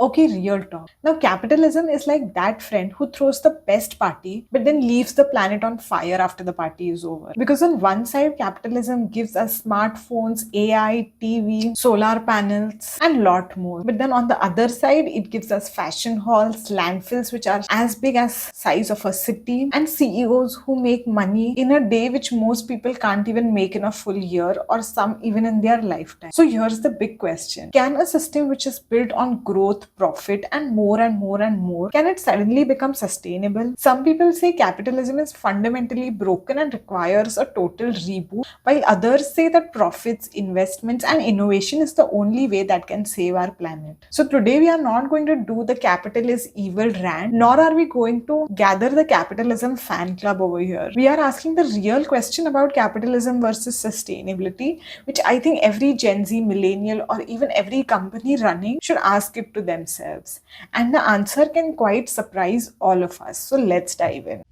Okay, real talk. Now, capitalism is like that friend who throws the best party but then leaves the planet on fire after the party is over. Because on one side, capitalism gives us smartphones, AI, TV, solar panels, and lot more. But then on the other side, it gives us fashion halls, landfills which are as big as size of a city, and CEOs who make money in a day which most people can't even make in a full year or some even in their lifetime. So here's the big question. Can a system which is built on growth, profit, and more and more and more, can it suddenly become sustainable? Some people say capitalism is fundamentally broken and requires a total reboot, while others say that profits, investments, and innovation is the only way that can save our planet. So today we are not going to do the capital is evil rant, nor are we going to gather the capitalism fan club over here. We are asking the real question about capitalism versus sustainability, which I think every Gen Z, millennial, or even every company running should ask it to themselves. And the answer can quite surprise all of us. So let's dive in.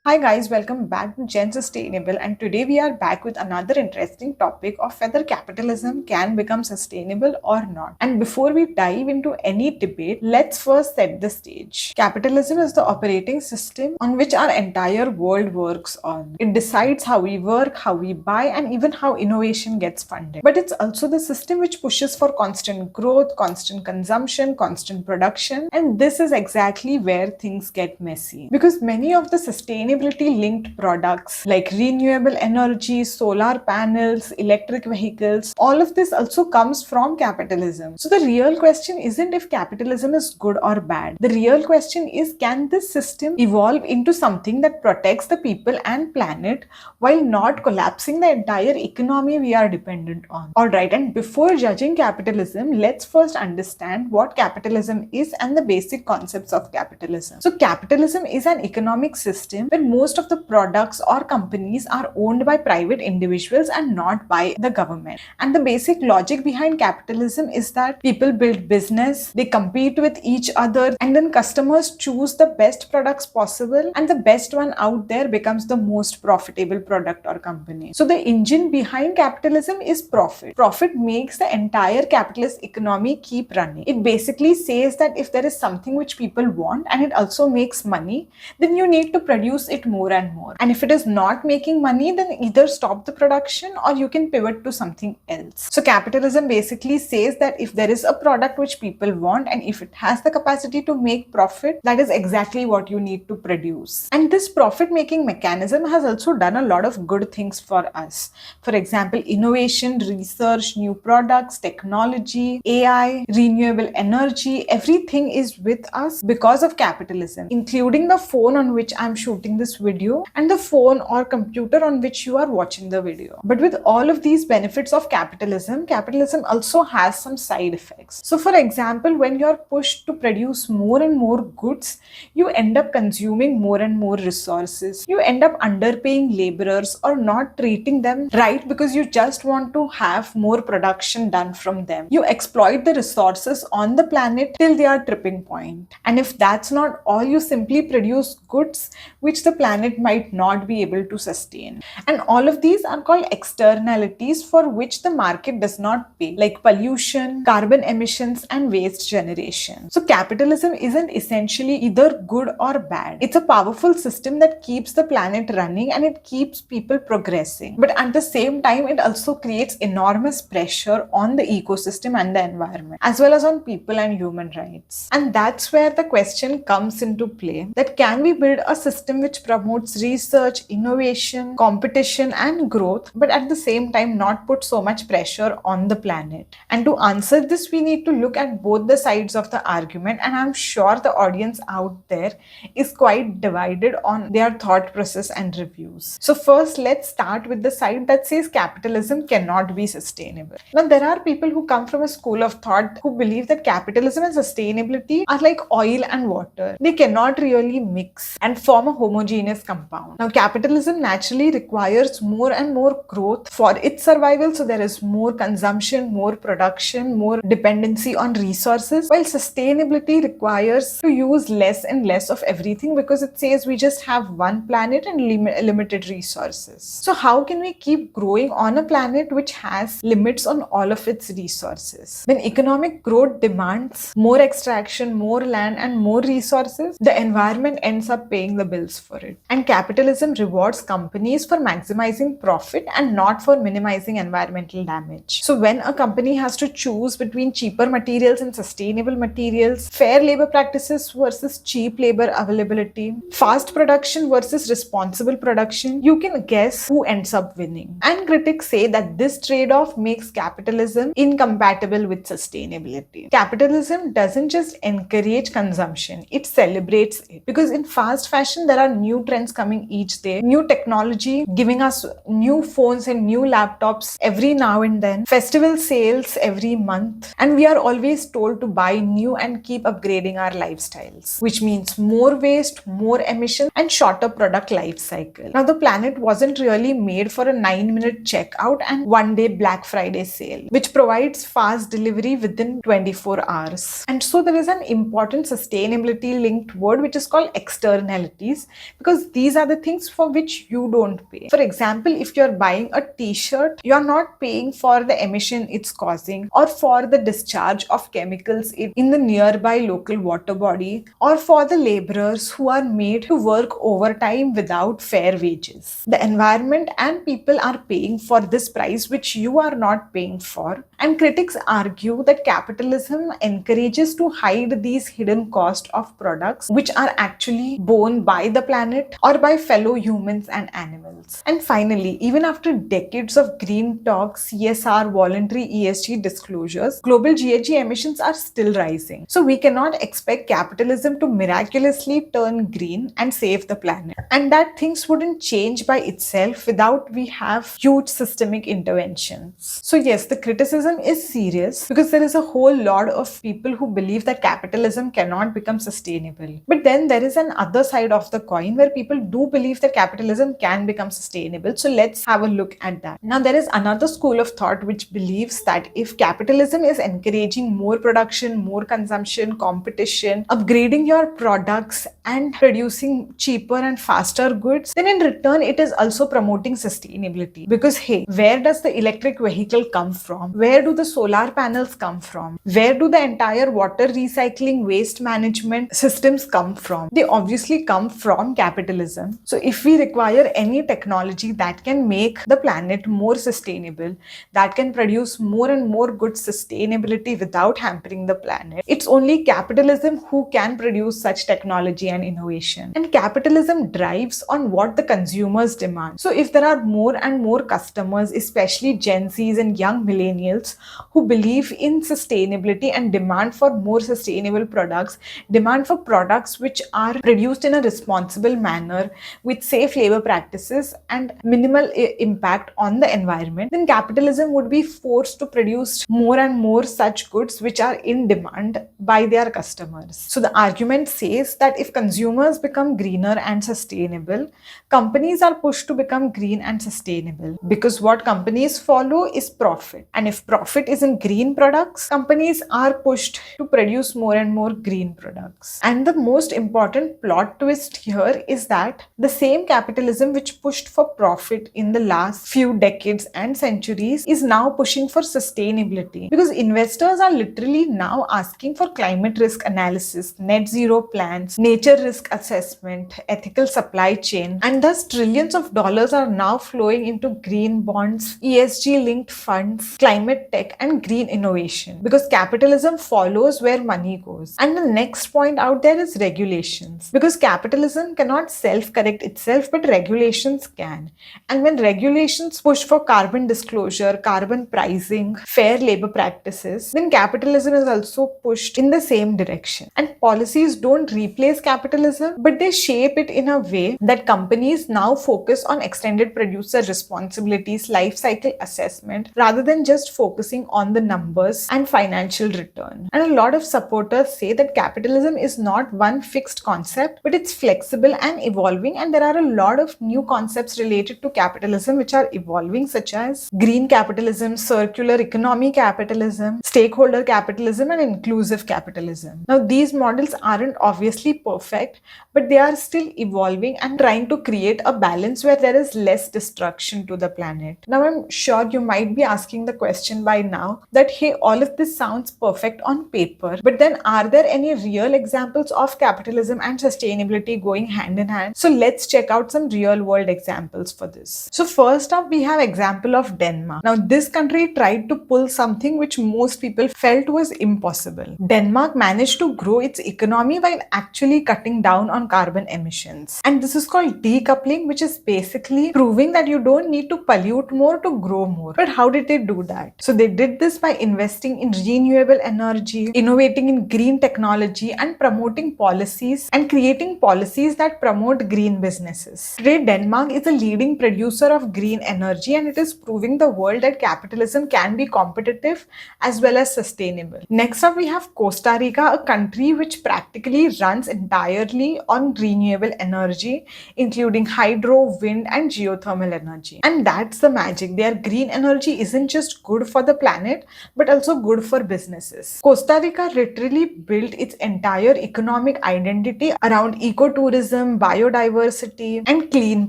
Hi guys, welcome back to Gen Sustainable, and today we are back with another interesting topic of whether capitalism can become sustainable or not. And before we dive into any debate, let's first set the stage. Capitalism is the operating system on which our entire world works on. It decides how we work, how we buy, and even how innovation gets funded. But it's also the system which pushes for constant growth, constant consumption, constant production, and this is exactly where things get messy. Because many of the sustainability linked products like renewable energy, solar panels, electric vehicles, all of this also comes from capitalism. So the real question isn't if capitalism is good or bad. The real question is, can this system evolve into something that protects the people and planet while not collapsing the entire economy we are dependent on? Alright, and before judging capitalism, let's first understand what capitalism is and the basic concepts of capitalism. So capitalism is an economic system where most of the products or companies are owned by private individuals and not by the government. And the basic logic behind capitalism is that people build business, they compete with each other, and then customers choose the best products possible, and the best one out there becomes the most profitable product or company. So the engine behind capitalism is profit. Profit makes the entire capitalist economy keep running. It basically says that if there is something which people want and it also makes money, then you need to produce it more and more. And if it is not making money, then either stop the production or you can pivot to something else. So capitalism basically says that if there is a product which people want and if it has the capacity to make profit, that is exactly what you need to produce. And this profit making mechanism has also done a lot of good things for us. For example, innovation, research, new products, technology, AI, renewable energy, everything is with us because of capitalism, including the phone on which I'm shooting this video and the phone or computer on which you are watching the video. But with all of these benefits of capitalism, capitalism also has some side effects. So for example, when you're pushed to produce more and more goods, you end up consuming more and more resources. You end up underpaying laborers or not treating them right because you just want to have more production done from them. You exploit the resources on the planet till they are tripping point. And if that's not all, you simply produce goods which the planet might not be able to sustain. And all of these are called externalities for which the market does not pay, like pollution, carbon emissions, and waste generation. So capitalism isn't essentially either good or bad. It's a powerful system that keeps the planet running and it keeps people progressing. But at the same time, it also creates enormous pressure on the ecosystem and the environment, as well as on people and human rights. And that's where the question comes into play, that can we build a system which promotes research, innovation, competition, and growth, but at the same time not put so much pressure on the planet? And to answer this, we need to look at both the sides of the argument, and I'm sure the audience out there is quite divided on their thought process and reviews. So first, let's start with the side that says capitalism cannot be sustainable. Now, there are people who come from a school of thought who believe that capitalism and sustainability are like oil and water. They cannot really mix and form a homogeneous homogeneous compound. Now, capitalism naturally requires more and more growth for its survival, so there is more consumption, more production, more dependency on resources, while sustainability requires to use less and less of everything because it says we just have one planet and limited resources. So how can we keep growing on a planet which has limits on all of its resources? When economic growth demands more extraction, more land and more resources, the environment ends up paying the bills for it. And capitalism rewards companies for maximizing profit and not for minimizing environmental damage. So when a company has to choose between cheaper materials and sustainable materials, fair labor practices versus cheap labor availability, fast production versus responsible production, you can guess who ends up winning. And critics say that this trade-off makes capitalism incompatible with sustainability. Capitalism doesn't just encourage consumption, it celebrates it. Because in fast fashion, there are new trends coming each day, new technology giving us new phones and new laptops every now and then, festival sales every month, and we are always told to buy new and keep upgrading our lifestyles, which means more waste, more emission, and shorter product life cycle. Now, the planet wasn't really made for a 9-minute checkout and one-day Black Friday sale, which provides fast delivery within 24 hours. And so there is an important sustainability linked word which is called externalities, because these are the things for which you don't pay. For example, if you're buying a t-shirt, you're not paying for the emission it's causing, or for the discharge of chemicals in the nearby local water body, or for the laborers who are made to work overtime without fair wages. The environment and people are paying for this price which you are not paying for. And critics argue that capitalism encourages to hide these hidden costs of products which are actually borne by the planet or by fellow humans and animals. And finally, even after decades of green talk, CSR, voluntary ESG disclosures, global GHG emissions are still rising. So we cannot expect capitalism to miraculously turn green and save the planet. And that things wouldn't change by itself without we have huge systemic interventions. So yes, the criticism is serious because there is a whole lot of people who believe that capitalism cannot become sustainable. But then there is an other side of the coin where people do believe that capitalism can become sustainable. So let's have a look at that. Now, there is another school of thought which believes that if capitalism is encouraging more production, more consumption, competition, upgrading your products and producing cheaper and faster goods, then in return it is also promoting sustainability. Because hey, where does the electric vehicle come from? Where do the solar panels come from? Where do the entire water recycling, waste management systems come from? They obviously come from capitalism. So if we require any technology that can make the planet more sustainable, that can produce more and more good sustainability without hampering the planet, it's only capitalism who can produce such technology and innovation. And capitalism drives on what the consumers demand. So if there are more and more customers, especially Gen Zs and young millennials, who believe in sustainability and demand for more sustainable products, demand for products which are produced in a responsible manner with safe labor practices and minimal impact on the environment, then capitalism would be forced to produce more and more such goods which are in demand by their customers. So the argument says that if consumers become greener and sustainable, companies are pushed to become green and sustainable, because what companies follow is profit. And if profit is in green products, companies are pushed to produce more and more green products. And the most important plot twist here is that the same capitalism which pushed for profit in the last few decades and centuries is now pushing for sustainability, because investors are literally now asking for climate risk analysis, net zero plans, nature risk assessment, ethical supply chain, and thus trillions of dollars are now flowing into green bonds, ESG linked funds, climate tech, and green innovation, because capitalism follows where money goes. And the next point out there is regulations, because capitalism cannot self-correct itself, but regulations can. And when regulations push for carbon disclosure, carbon pricing, fair labor practices, then capitalism is also pushed in the same direction. And policies don't replace capitalism, but they shape it in a way that companies now focus on extended producer responsibilities, life cycle assessment, rather than just focusing on the numbers and financial return. And a lot of supporters say that capitalism is not one fixed concept, but it's flexible and evolving, and there are a lot of new concepts related to capitalism which are evolving, such as green capitalism, circular economy capitalism, stakeholder capitalism, and inclusive capitalism. Now, these models aren't obviously perfect, but they are still evolving and trying to create a balance where there is less destruction to the planet. Now, I'm sure you might be asking the question by now that, hey, all of this sounds perfect on paper, but then are there any real examples of capitalism and sustainability going hand in hand? So let's check out some real world examples for this. So first up, we have example of Denmark. Now, this country tried to pull something which most people felt was impossible. Denmark managed to grow its economy while actually cutting down on carbon emissions. And this is called decoupling, which is basically proving that you don't need to pollute more to grow more. But how did they do that? So they did this by investing in renewable energy, innovating in green technology, and promoting policies and creating policies that promote green businesses. Today, Denmark is a leading producer of green energy, and it is proving the world that capitalism can be competitive as well as sustainable. Next up, we have Costa Rica, a country which practically runs entirely on renewable energy, including hydro, wind, and geothermal energy. And that's the magic. Their green energy isn't just good for the planet, but also good for businesses. Costa Rica literally built its entire economic identity around ecotourism, biodiversity, and clean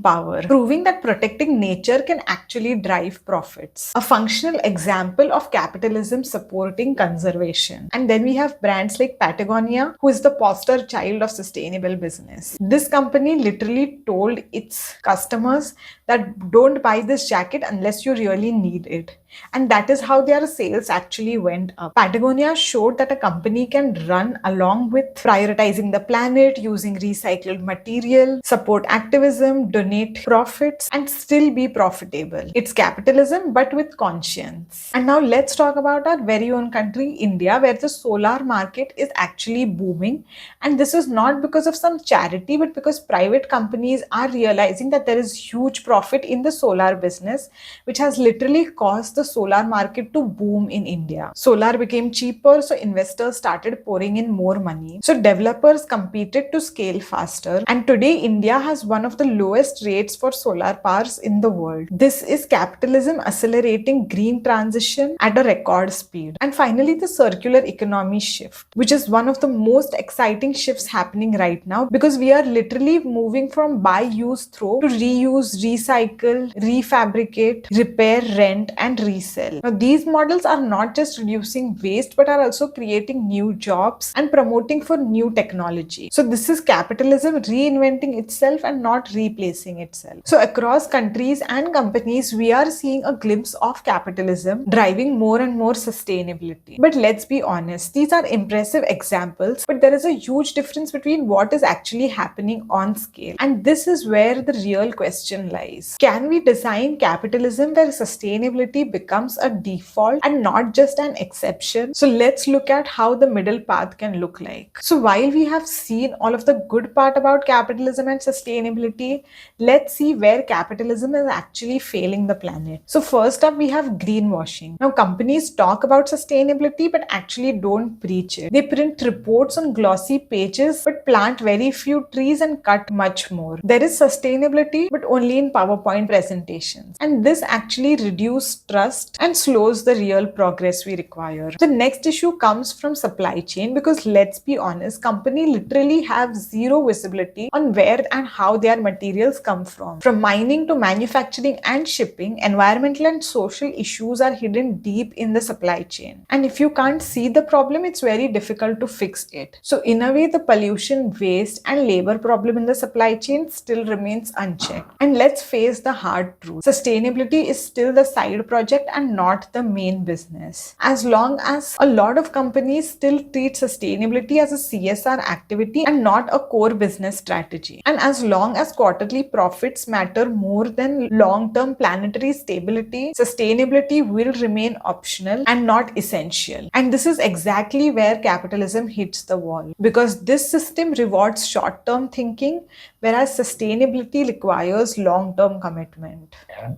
power, proving that protecting nature can actually drive profits. A functional example of capitalism supporting conservation. And then we have brands like Patagonia, who is the poster child of sustainable business. This company literally told its customers that don't buy this jacket unless you really need it. And that is how their sales actually went up. Patagonia showed that a company can run along with prioritizing the planet, using recycled material, support activism, donate profits, and still be profitable. It's capitalism, but with conscience. And now let's talk about our very own country, India, where the solar market is actually booming. And this is not because of some charity, but because private companies are realizing that there is huge profit in the solar business, which has literally caused the solar market to boom in India. Solar became cheaper, so investors started pouring in more money. So developers competed to scale faster. And today, India has one of the lowest rates for solar powers in the world. This is capitalism accelerating green transition at a record speed. And finally, the circular economy shift, which is one of the most exciting shifts happening right now, because we are literally moving from buy, use, throw to reuse, recycle, refabricate, repair, rent, and resell. Now, these models are not just reducing waste, but are also creating new jobs and promoting for new technology. So this is capitalism reinventing itself and not replacing itself. So across countries and companies, we are seeing a glimpse of capitalism driving more and more sustainability. But let's be honest, these are impressive examples, but there is a huge difference between what is actually happening on scale. And this is where the real question lies. Can we design capitalism where sustainability becomes a default and not just an exception? So let's look at how the middle path can look like. So while we have seen all of the good part about capitalism and sustainability, let's see where capitalism is actually failing the planet. So first up, we have greenwashing. Now, companies talk about sustainability but actually don't preach it. They print reports on glossy pages but plant very few trees and cut much more. There is sustainability but only in PowerPoint presentations. And this actually reduces trust and slows the real progress we require. The next issue comes from supply chain, because let's be honest, companies literally have zero visibility on where and how their materials come from. From mining to manufacturing and shipping, environmental and social issues are hidden deep in the supply chain. And if you can't see the problem, it's very difficult to fix it. So in a way, the pollution, waste, and labor problem in the supply chain still remains unchecked. And let's face the hard truth. Sustainability is still the side project and not the main business. As long as a lot of companies still treat sustainability as a CSR activity and not a core business strategy. And as long as quarterly profits matter more than long-term planetary stability, sustainability will remain optional and not essential. And this is exactly where capitalism hits the wall, because this system rewards short-term thinking whereas sustainability requires long-term commitment.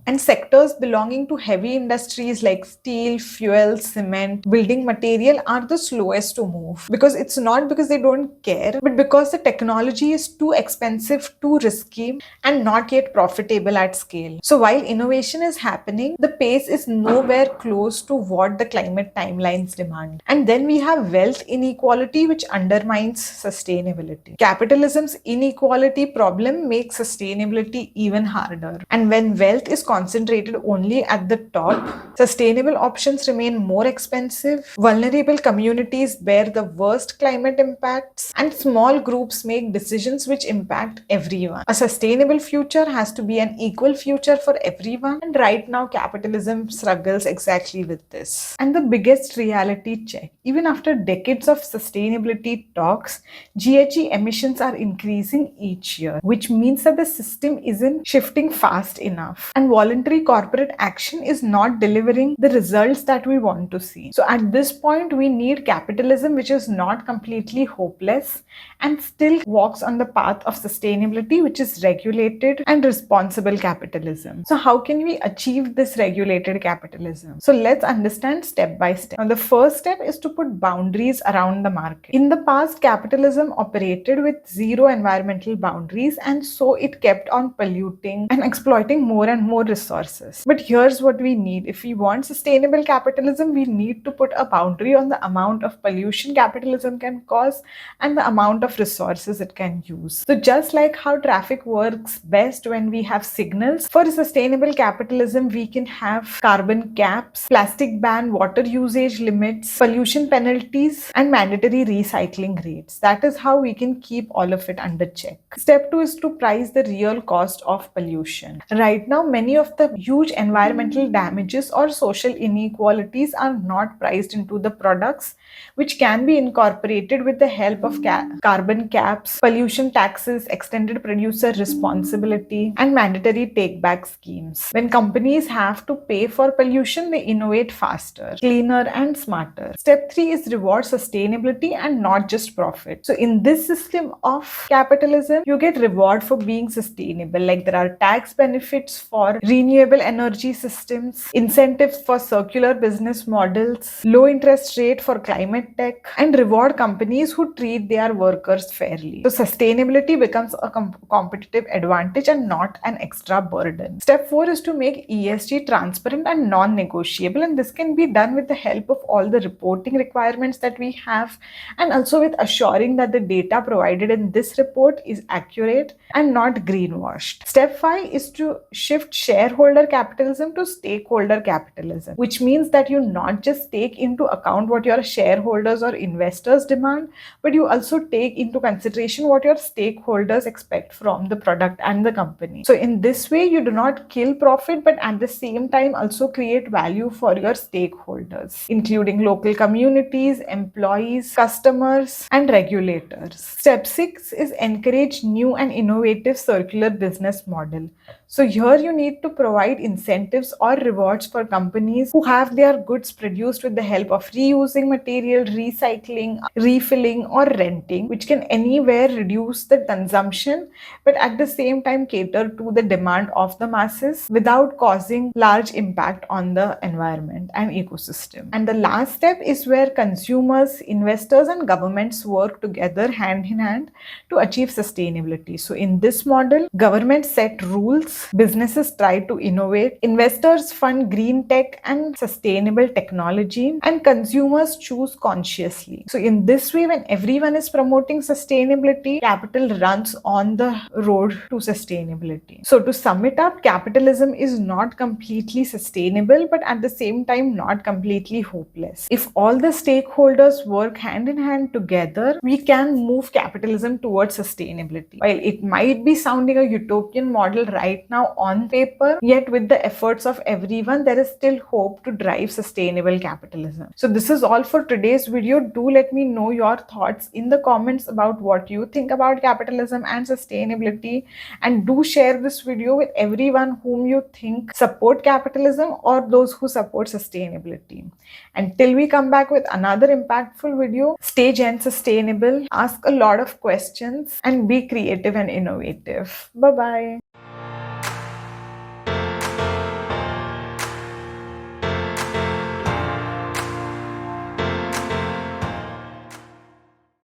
And sectors belonging to heavy industries like steel, fuel, cement, building material are the slowest to move, because it's not because they don't care, but because the technology is too expensive, too risky, and not yet profitable at scale. So while innovation is happening, the pace is nowhere close to what the climate timelines demand. And then we have wealth inequality, which undermines sustainability. Capitalism's inequality problem makes sustainability even harder. And when wealth is concentrated only at the top, sustainable options remain more expensive, vulnerable communities bear the worst climate impacts, and small groups make decisions which impact everyone. A sustainable future has to be an equal future for everyone, and right now capitalism struggles exactly with this. And the biggest reality check: even after decades of sustainability talks, GHG emissions are increasing each year, which means that the system isn't shifting fast enough, and voluntary corporate action is not delivering the results that we want to see. So at this point, we need capitalism which is not completely hopeless and still walks on the path of sustainability, which is regulated and responsible capitalism. So how can we achieve this regulated capitalism? So let's understand step by step. Now, the first step is to put boundaries around the market. In the past, capitalism operated with zero environmental boundaries, and so it kept on polluting and exploiting more and more resources. But here's what we need. If we want sustainable capitalism, we need to put a boundary on the amount of pollution capitalism can cause and the amount of resources it can use. So just like how traffic works best when we have signals, for sustainable capitalism, we can have carbon caps, plastic ban, water usage limits, pollution penalties, and mandatory recycling rates. That is how we can keep all of it under check. Step 2 is to price the real cost of pollution. Right now, many of the huge environmental damages or social inequalities are not priced into the products, which can be incorporated with the help of carbon caps, pollution taxes, extended producer responsibility, and mandatory take-back schemes. When companies have to pay for pollution, they innovate faster, cleaner, and smarter. Step 3 is reward sustainability and not just profit. So in this system of capitalism, you get reward for being sustainable. Like there are tax benefits for renewable energy systems, incentives for circular business models, low interest rate for climate tech, and reward companies who treat their workers fairly. So sustainability becomes a competitive advantage and not an extra burden. Step 4 is to make ESG transparent and non-negotiable, and this can be done with the help of all the reporting requirements that we have, and also with assuring that the data provided in this report is accurate and not greenwashed. Step 5 is to shift shareholder capitalism to stakeholder capitalism, which means that you not just take into account what your shareholders or investors demand, but you also take into consideration what your stakeholders expect from the product and the company. So in this way, you do not kill profit, but at the same time also create value for your stakeholders, including local communities, employees, customers, and regulators. Step 6 is encourage new and innovative circular business model. So here you need to provide incentives or rewards for companies who have their goods produced with the help of reusing material, recycling, refilling, or renting, which can anywhere reduce the consumption, but at the same time cater to the demand of the masses without causing large impact on the environment and ecosystem. And the last step is where consumers, investors, and governments work together hand in hand to achieve sustainability. So in this model, governments set rules, businesses try to innovate, investors fund green tech and sustainable technology, and consumers choose consciously. So in this way, when everyone is promoting sustainability, capital runs on the road to sustainability. So to sum it up, capitalism is not completely sustainable, but at the same time not completely hopeless. If all the stakeholders work hand in hand together, we can move capitalism towards sustainability. While it might be sounding a utopian model right now on paper, yet with the efforts of everyone, there is still hope to drive sustainable capitalism. So this is all for today's video. Do let me know your thoughts in the comments about what you think about capitalism and sustainability, and do share this video with everyone whom you think support capitalism or those who support sustainability. Until we come back with another impactful video, stay gen sustainable, ask a lot of questions, and be creative. creative and innovative. Bye bye.